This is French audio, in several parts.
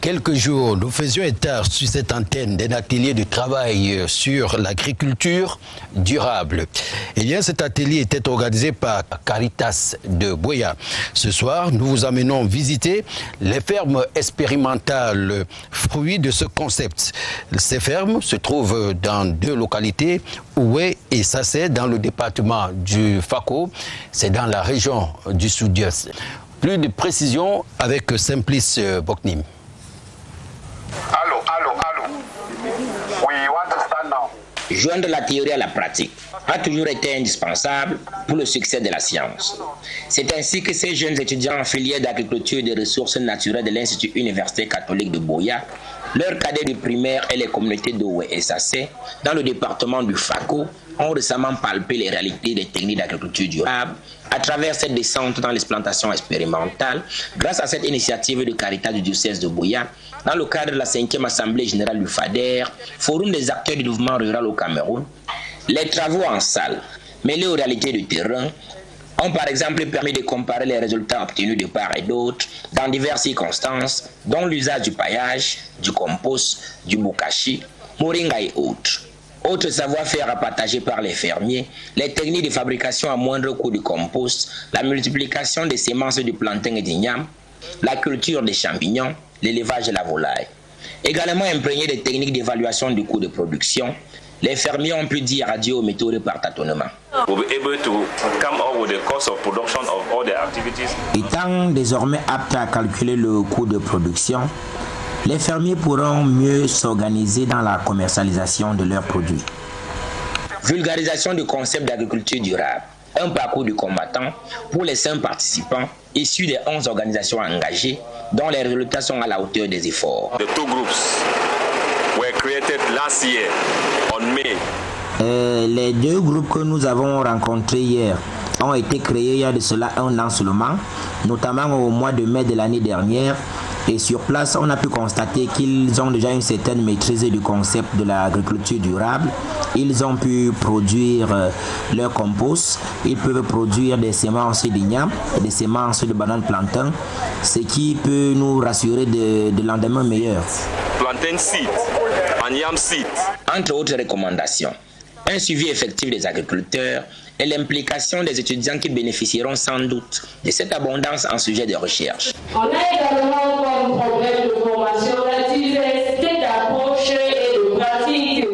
quelques jours, nous faisions état sur cette antenne d'un atelier de travail sur l'agriculture durable. Eh bien, cet atelier était organisé par Caritas de Buea. Ce soir, nous vous amenons visiter les fermes expérimentales fruits de ce concept. Ces fermes se trouvent dans deux localités, Oué et Sassé, dans le département du Fako. C'est dans la région du Sud-Est. Plus de précisions avec Simplice Boknim. Allô. We want to start now. Joindre la théorie à la pratique a toujours été indispensable pour le succès de la science. C'est ainsi que ces jeunes étudiants en filière d'agriculture et des ressources naturelles de l'Institut universitaire catholique de Buea, leurs cadets du primaire et les communautés d'Oué et Sassé, dans le département du Fako, ont récemment palpé les réalités des techniques d'agriculture durable à travers cette descente dans l'explantation expérimentale grâce à cette initiative de Caritas du diocèse de Buea dans le cadre de la 5e Assemblée générale du FADER, Forum des acteurs du développement rural au Cameroun. Les travaux en salle, mêlés aux réalités du terrain, ont par exemple permis de comparer les résultats obtenus de part et d'autre dans diverses circonstances, dont l'usage du paillage, du compost, du bokashi, moringa et autres. Autre savoir-faire à partager par les fermiers, les techniques de fabrication à moindre coût du compost, la multiplication des semences du plantain et du igname, la culture des champignons, l'élevage de la volaille. Également imprégné des techniques d'évaluation du coût de production, les fermiers ont pu dire adieu aux méthodes par tâtonnement. Étant désormais aptes à calculer le coût de production, les fermiers pourront mieux s'organiser dans la commercialisation de leurs produits. Vulgarisation du concept d'agriculture durable. Un parcours du combattant pour les 5 participants issus des 11 organisations engagées dont les résultats sont à la hauteur des efforts. The 2 groups were created last year on May. Les 2 groupes que nous avons rencontrés hier ont été créés il y a de cela 1 an seulement, notamment au mois de mai de l'année dernière. Et sur place, on a pu constater qu'ils ont déjà une certaine maîtrise du concept de l'agriculture durable. Ils ont pu produire leur compost. Ils peuvent produire des semences d'igname et des semences de banane plantain, ce qui peut nous rassurer de lendemains meilleurs. Plantain seed, igname seed. Entre autres recommandations, un suivi effectif des agriculteurs et l'implication des étudiants qui bénéficieront sans doute de cette abondance en sujet de recherche. On a également encore un problème de formation, la diversité d'approches et de pratiques.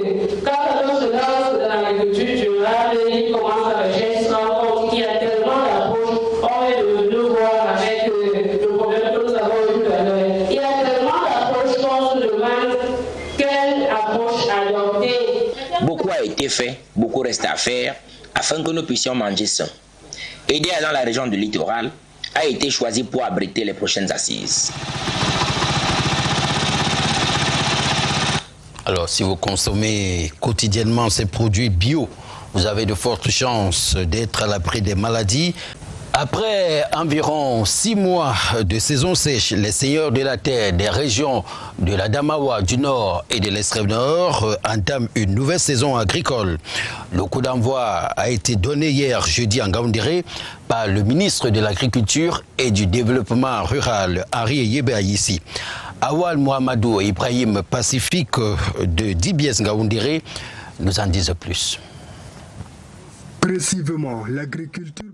Quand on se lance dans l'agriculture durable, il commence à la gestion, on rend compte qu'il y a tellement d'approches, on est de devoir avec le problème que nous avons eu tout à l'heure. Il y a tellement d'approches qu'on se demande quelle approche adopter. Beaucoup a été fait, beaucoup reste à faire, afin que nous puissions manger sain. Aider dans la région du littoral a été choisi pour abriter les prochaines assises. Alors, si vous consommez quotidiennement ces produits bio, vous avez de fortes chances d'être à l'abri des maladies. Après environ 6 mois de saison sèche, les seigneurs de la terre des régions de la Damawa, du Nord et de l'Extrême Nord entament une nouvelle saison agricole. Le coup d'envoi a été donné hier jeudi en Gaoundéré par le ministre de l'Agriculture et du Développement Rural, Henri Yébéaïssi. Awal Mohamedou et Ibrahim Pacifique de Dibiès Gaoundéré nous en disent plus. Précisément, l'agriculture